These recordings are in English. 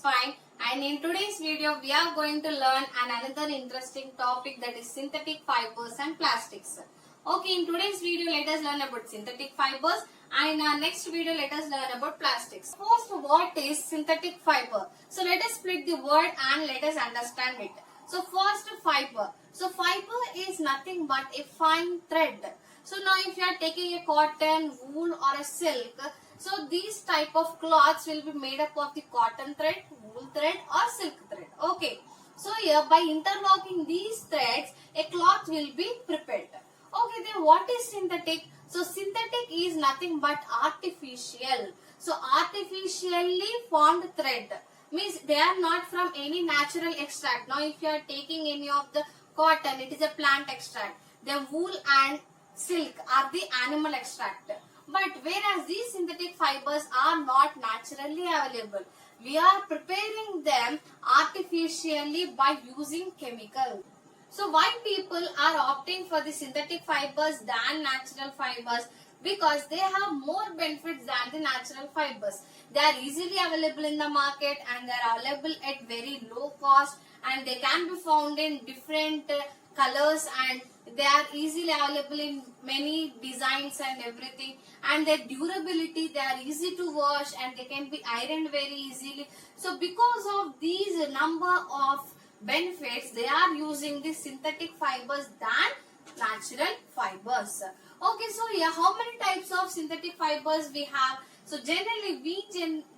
fine, and in today's video we are going to learn another interesting topic, that is synthetic fibers and plastics. Okay, in today's video let us learn about synthetic fibers, and in our next video let us learn about plastics. First, what is synthetic fiber? So let us split the word and let us understand it. So first, fiber. So fiber is nothing but a fine thread. So now if you are taking a cotton, wool or a silk, so these type of cloths will be made up of the cotton thread, wool thread or silk thread. Okay. So here by interlocking these threads, a cloth will be prepared. Okay, then what is synthetic? So synthetic is nothing but artificial. So artificially formed thread means they are not from any natural extract. Now if you are taking any of the cotton, it is a plant extract. The wool and silk are the animal extract. But whereas these synthetic fibers are not naturally available, we are preparing them artificially by using chemicals. So why people are opting for the synthetic fibers than natural fibers? Because they have more benefits than the natural fibers. They are easily available in the market and they are available at very low cost, and they can be found in different colors, and they are easily available in many designs and everything, and their durability, they are easy to wash and they can be ironed very easily. So because of these number of benefits, they are using the synthetic fibers than natural fibers. Okay, so here how many types of synthetic fibers we have? So generally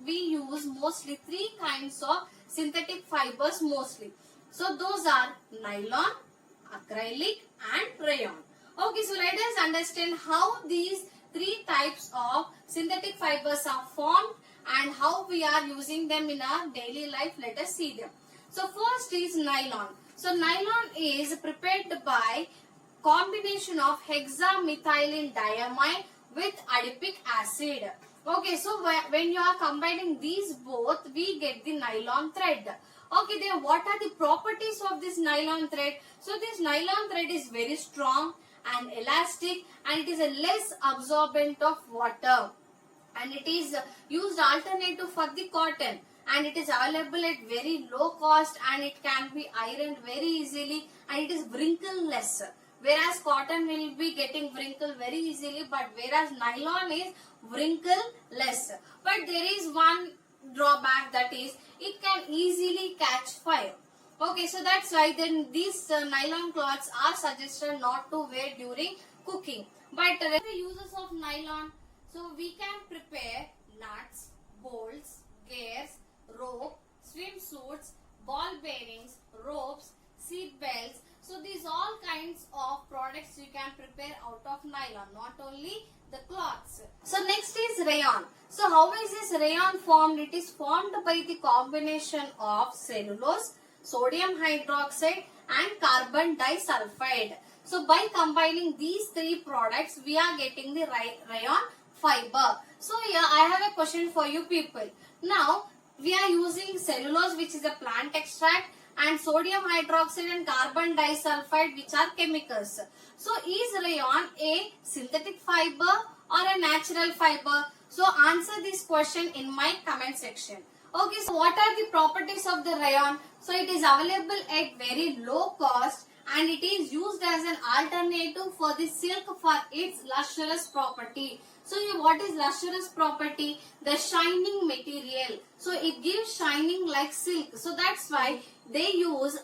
we use mostly three kinds of synthetic fibers mostly. So those are nylon, acrylic and rayon. Okay, so let us understand how these three types of synthetic fibers are formed and how we are using them in our daily life. Let us see them. So first is nylon. So nylon is prepared by combination of hexamethylene diamine with adipic acid. Okay, so when you are combining these both, we get the nylon thread. Okay, then what are the properties of this nylon thread? So this nylon thread is very strong and elastic, and it is a less absorbent of water, and it is used alternative for the cotton, and it is available at very low cost, and it can be ironed very easily, and it is wrinkleless. Whereas cotton will be getting wrinkled very easily, but whereas nylon is wrinkleless. But there is one drawback, that is it can easily catch fire. Okay, so that's why then these nylon cloths are suggested not to wear during cooking. But the uses of nylon, so we can prepare nuts, bolts, gears, rope, swimsuits, ball bearings, ropes, seat belts. So these all kinds of products you can prepare out of nylon, not only the cloths. So next is rayon. So how is this rayon formed? It is formed by the combination of cellulose, sodium hydroxide and carbon disulfide. So by combining these three products, we are getting the rayon fiber. So here I have a question for you people. Now we are using cellulose, which is a plant extract, and sodium hydroxide and carbon disulfide, which are chemicals. So is rayon a synthetic fiber or a natural fiber? So answer this question in my comment section. Okay, so what are the properties of the rayon? So it is available at very low cost, and it is used as an alternative for the silk for its lustrous property. So what is lustrous property? The shining material. So it gives shining like silk. So that's why they use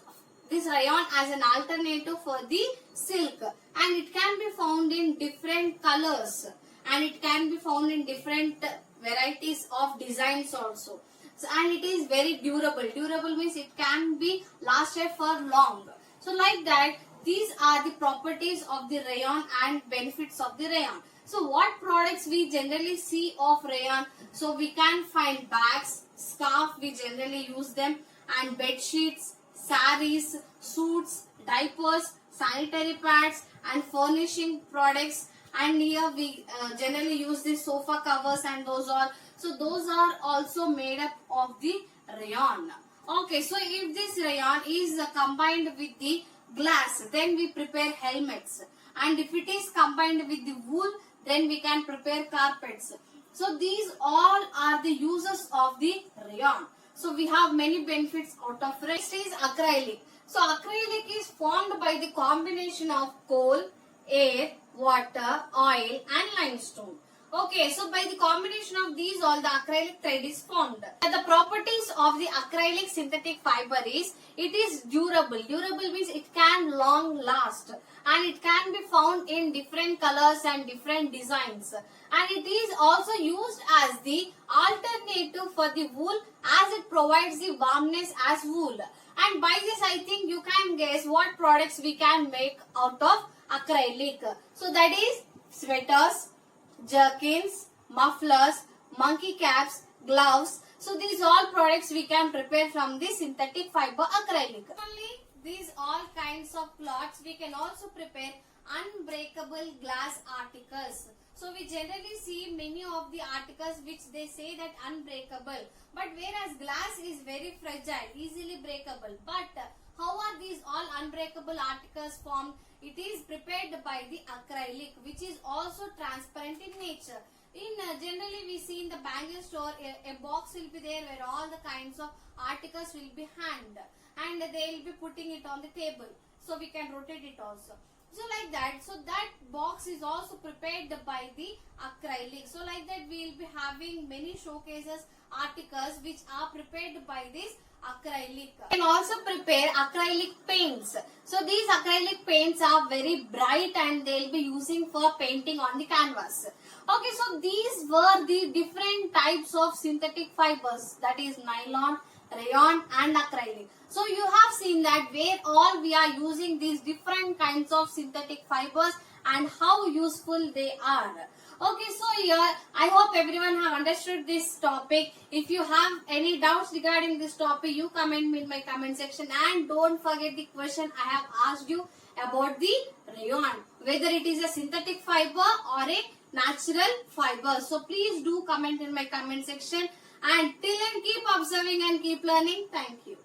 this rayon as an alternative for the silk, and it can be found in different colors, and it can be found in different varieties of designs also. So, and it is very durable. Durable means it can be lasted for long. So like that, these are the properties of the rayon and benefits of the rayon. So what products we generally see of rayon? So we can find bags, scarf, we generally use them, and bed sheets, saris, suits, diapers, sanitary pads and furnishing products. And here we generally use the sofa covers and those all. So those are also made up of the rayon. Okay, so if this rayon is combined with the glass, then we prepare helmets. And if it is combined with the wool, then we can prepare carpets. So these all are the uses of the rayon. So we have many benefits out of it. Next is acrylic. So acrylic is formed by the combination of coal, air, water, oil and limestone. Okay, so by the combination of these all, the acrylic thread is formed. The properties of the acrylic synthetic fiber is it is durable. Durable means it can long last and it can be found in different colors and different designs. And it is also used as the alternative for the wool as it provides the warmness as wool. And by this I think you can guess what products we can make out of acrylic. So that is sweaters, jerkins, mufflers, monkey caps, gloves. So these all products we can prepare from the synthetic fiber acrylic. Only these all kinds of cloths we can also prepare unbreakable glass articles. So we generally see many of the articles which they say that unbreakable, but whereas glass is very fragile, easily breakable. But how are these all unbreakable articles formed? It is prepared by the acrylic, which is also transparent in nature. Generally we see in the bangle store a box will be there where all the kinds of articles will be hanged and they will be putting it on the table. So we can rotate it also. So like that, so that box is also prepared by the acrylic. So like that we will be having many showcases articles which are prepared by this acrylic. You can also prepare acrylic paints. So these acrylic paints are very bright and they will be using for painting on the canvas. Okay, so these were the different types of synthetic fibers, that is nylon, rayon and acrylic. So you have seen that where all we are using these different kinds of synthetic fibers and how useful they are. Okay, so here I hope everyone have understood this topic. If you have any doubts regarding this topic, you comment me in my comment section, and don't forget the question I have asked you about the rayon, whether it is a synthetic fiber or a natural fiber. So please do comment in my comment section, and till then keep observing and keep learning. Thank you.